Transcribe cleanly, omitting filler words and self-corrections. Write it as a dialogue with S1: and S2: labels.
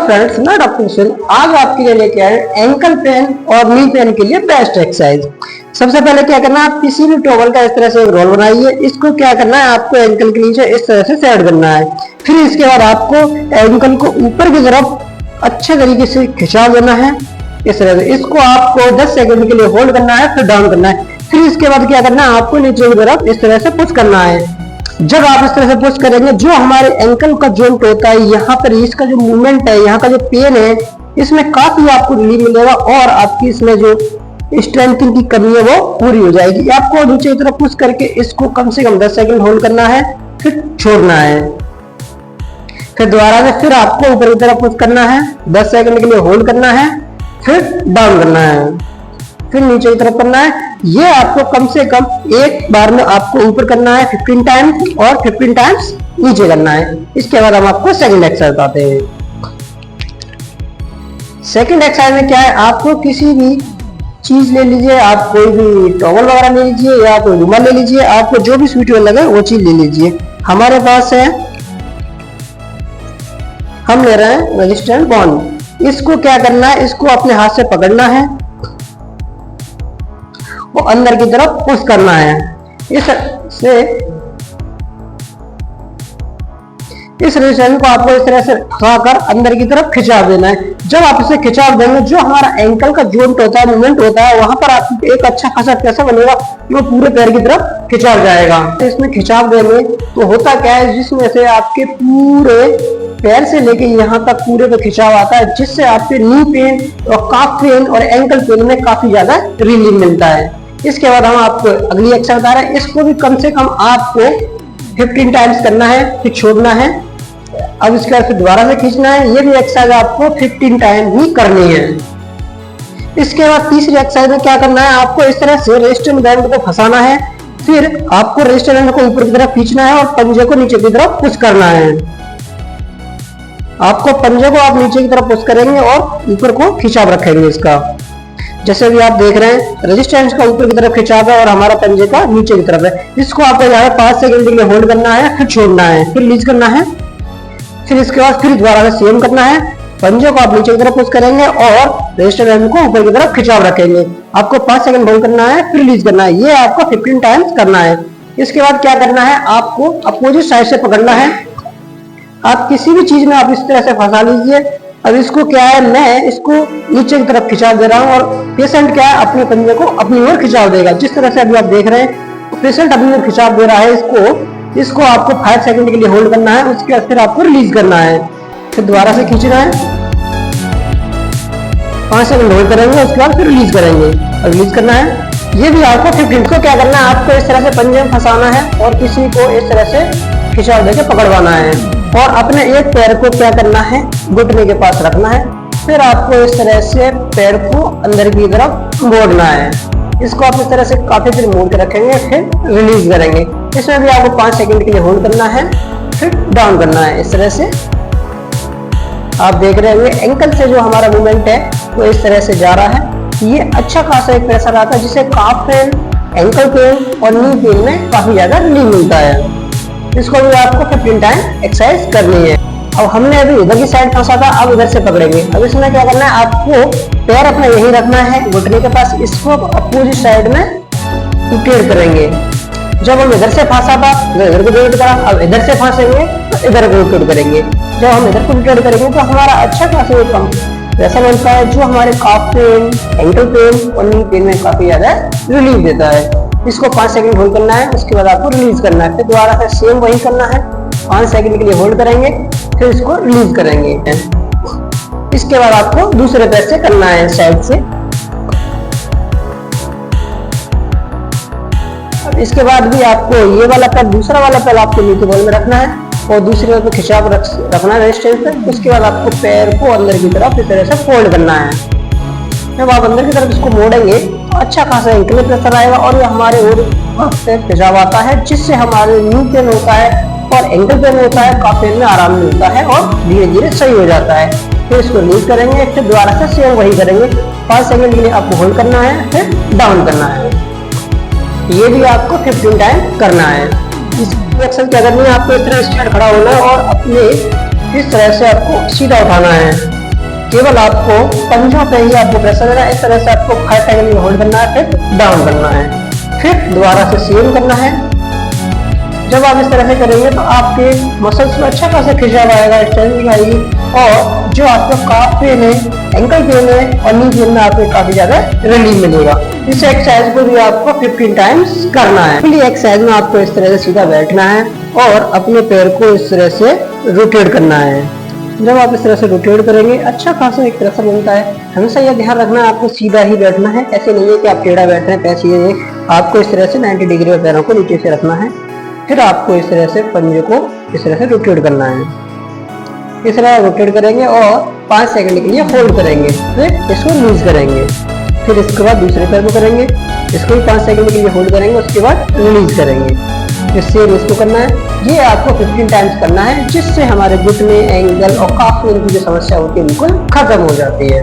S1: Friends, मैं doctor सुन आज आपके लिए लेके आए एंकल पेन और नी पेन के लिए बेस्ट एक्सरसाइज। सबसे पहले क्या करना है, आप किसी भी टॉवल का इस तरह से एक रोल बनाइए। इसको क्या करना है, आपको एंकल के नीचे इस तरह से सेट करना है। फिर इसके बाद आपको एंकल को ऊपर की तरफ अच्छे तरीके से खिंचा देना है इस तरह से। इसको आपको 10 सेकंड के लिए होल्ड करना है, फिर डाउन करना है। फिर इसके बाद क्या करना है, आपको नीचे की तरफ इस तरह से पुश करना है। जब आप इस तरह से पुश करेंगे, जो हमारे एंकल का जॉइंट होता है, यहाँ पर इसका जो मूवमेंट है, यहाँ का जो पेन है, इसमें काफी आपको रिलीफ मिलेगा और आपकी इसमें जो स्ट्रेंथिंग की कमी है वो पूरी हो जाएगी। आपको नीचे की तरफ पुश करके इसको कम से कम 10 सेकंड होल्ड करना है, फिर छोड़ना है। फिर दोबारा से फिर आपको ऊपर की तरफ पुश करना है, 10 सेकंड के लिए होल्ड करना है, फिर डाउन करना है, फिर नीचे की तरफ करना है। ये आपको कम से कम एक बार में आपको ऊपर करना है 15 टाइम्स और 15 टाइम्स नीचे करना है। इसके बाद हम आपको सेकंड एक्सरसाइज बताते हैं। सेकंड एक्सरसाइज में क्या है, आपको किसी भी चीज ले लीजिए, आप कोई भी टॉवल वगैरह ले लीजिए या कोई रुमाल ले लीजिए, आपको जो भी सूटेबल लगे वो चीज ले लीजिए। हमारे पास है, हम ले रहे हैं रेजिस्टेंट बॉन्ड। इसको क्या करना है, इसको अपने हाथ से पकड़ना है वो अंदर की तरफ पुश करना है। इस रेजिस्टेंस को आपको इस तरह से फंसाकर अंदर की तरफ खिंचा देना है। जब आप इसे खिंचा देंगे, जो हमारा एंकल का जॉइंट होता है, मूवमेंट होता है, वहां पर आप एक अच्छा खासा प्रेशर बनेगा, वो पूरे पैर की तरफ खिंचाव जाएगा। इसमें खिंचाव देंगे तो होता क्या है, जिसमें से आपके पूरे पैर से लेके यहाँ तक पूरे पे खिंचाव आता है, जिससे आपके नी पेन और काफ पेन और एंकल पेन में काफी ज्यादा रिलीफ मिलता है। इसके बाद हम आपको अगली एक्सरसाइज बता रहे हैं। इसको भी कम से कम आपको 15 टाइम्स करना है, फिर छोड़ना है। अब इसके बाद फिर दोबारा से खींचना है। ये भी एक्सरसाइज आपको 15 टाइम ही करनी है। इसके बाद तीसरी एक्सरसाइज में क्या करना है, आपको इस तरह से रेजिस्टेंट बैंड को फंसाना है, फिर आपको रेजिस्टेंट बैंड को ऊपर की तरफ खींचना है और पंजे को नीचे की तरफ पुश करना है। आपको पंजे को आप नीचे की तरफ पुश करेंगे और ऊपर को खिंचाव रखेंगे इसका। जैसे भी आप देख रहे हैं, रेजिस्टेंस का ऊपर की तरफ खिंचाव है और हमारा पंजे का नीचे की तरफ है। इसको आपको यहाँ 5 सेकंड के लिए होल्ड करना है, फिर छोड़ना है, फिर रिलीज करना है। फिर इसके बाद फिर दोबारा से सेम करना है। पंजे को आप नीचे की तरफ पुश करेंगे और रेजिस्टेंस को ऊपर की तरफ खिंचाव रखेंगे। आपको 5 सेकंड होल्ड करना है, फिर रिलीज करना है। ये आपको 15 टाइम्स करना है। इसके बाद क्या करना है, आपको अपोजिट साइड से पकड़ना है। आप किसी भी चीज में आप इस तरह से फंसा लीजिए। अब इसको क्या है, मैं इसको नीचे की तरफ खिंचाव दे रहा हूँ और पेशेंट क्या है, अपने पंजे को अपनी ओर खिंचाव देगा। जिस तरह से अभी आप देख रहे हैं, पेशेंट अपनी ओर खिंचाव दे रहा है। इसको आपको 5 सेकंड के लिए होल्ड करना है, उसके बाद फिर आपको रिलीज करना है, फिर दोबारा से खींचना है, 5 सेकंड होल्ड करेंगे, उसके बाद फिर रिलीज करेंगे और रिलीज करना है। ये भी आपको 15 को क्या करना है, आपको इस तरह से पंजे में फंसाना है और किसी को इस तरह से खिंचाव देकर पकड़वाना है और अपने एक पैर को क्या करना है, घुटने के पास रखना है। फिर आपको इस तरह से पैर को अंदर की तरफ मोड़ना है। इसको आप इस तरह से काफी देर मोड़ के रखेंगे, फिर रिलीज करेंगे। इसमें भी आपको 5 सेकंड के लिए होल्ड करना है, फिर डाउन करना है। इस तरह से आप देख रहे होंगे एंकल से जो हमारा मूवमेंट है वो इस तरह से जा रहा है। ये अच्छा खासा एक प्रेशर आता है, जिससे काफ पेन, एंकल पेन और नी पेन में काफी ज्यादा रिलीफ मिलता है। इसको भी आपको 15 टाइम एक्सरसाइज करनी है। अब हमने अभी इधर की साइड फंसा था, अब इधर से पकड़ेंगे। अब इसमें क्या करना है, आपको पैर अपना यही रखना है घुटने के पास, इसको अपोजिट साइड में रोटेट करेंगे। जब हम इधर से फंसा था इधर को रोटेट करा, अब इधर से फंसेंगे तो इधर को रोटेट करेंगे। जब हम इधर को रोटेट करेंगे तो हमारा अच्छा खासा कम ऐसा बनता है, जो हमारे काफ पेन, एंकल पेन और नी पेन में काफी ज्यादा रिलीफ देता है। इसको 5 सेकंड होल्ड करना है, उसके बाद आपको रिलीज करना है। फिर दोबारा से सेम वही करना है, 5 सेकंड के लिए होल्ड करेंगे, फिर इसको रिलीज करेंगे। इसके बाद आपको दूसरे पैर से करना है, साइड से। अब इसके बाद भी आपको ये वाला पैर, दूसरा वाला पैर आपको नीचे बॉल में रखना है और दूसरे पैर पे खिंचाव रखना है रेजिस्टेंस पे। उसके बाद आपको पैर को अंदर की तरफ इस तरह से फोल्ड करना है। जब आप अंदर की तरफ इसको मोड़ेंगे तो अच्छा खासा एंकल प्रेशर आएगा और ये हमारे और से खिंचाव आता है, जिससे हमारे नी पेन होता है और एंकल पेन होता है, काफ पेन में आराम मिलता है और धीरे धीरे सही हो जाता है। फिर इसको रिलीज करेंगे, फिर दोबारा से सेम वही करेंगे। 5 सेकंड के लिए आपको होल्ड करना है, फिर डाउन करना है। ये भी आपको 15 टाइम करना है। इस एक्शन क्या करनी है, आपको इस तरह स्ट्रेट खड़ा होना है और अपने इस तरह से आपको सीधा उठाना है। केवल आपको पंजों पे ही आपको प्रेशर देना है। इस तरह से आपको 5 सेकंड में होल्ड करना है, फिर डाउन करना है, फिर दोबारा से सेम करना है। जब आप इस तरह से करेंगे तो आपके मसल्स में अच्छा खासा खिंचाव आएगा, स्ट्रेंथ आएगी, और जो आपका काफ पेन है, एंकल पेन है और नी पेन में आपको काफी ज्यादा रिलीफ मिलेगा। इस एक्सरसाइज को भी आपको 15 टाइम्स करना है। पहली एक्सरसाइज में आपको इस तरह से सीधा बैठना है और अपने पैर को इस तरह से रोटेट करना है। जब आप इस तरह से रोटेट करेंगे अच्छा खासा एक प्रेशर बनता है। हमेशा यह ध्यान रखना है आपको सीधा ही बैठना है, ऐसे नहीं है कि आप टेढ़ा बैठ रहे हैं, पैर सीधे। आपको इस तरह से 90 डिग्री में पैरों को नीचे से रखना है, फिर आपको इस तरह से पंजे को इस तरह से रोटेट करना है। इस तरह रोटेट करेंगे और 5 सेकंड के लिए होल्ड करेंगे, फिर इसको लूज करेंगे, फिर इसके बाद दूसरे पैर को करेंगे, इसको भी 5 सेकंड के लिए होल्ड करेंगे, उसके बाद रिलीज करेंगे। इससे इसको करना है। ये आपको 15 टाइम्स करना है, जिससे हमारे घुटने, एंगल और काफ पेन की जो समस्या होती है बिल्कुल खत्म हो जाती है।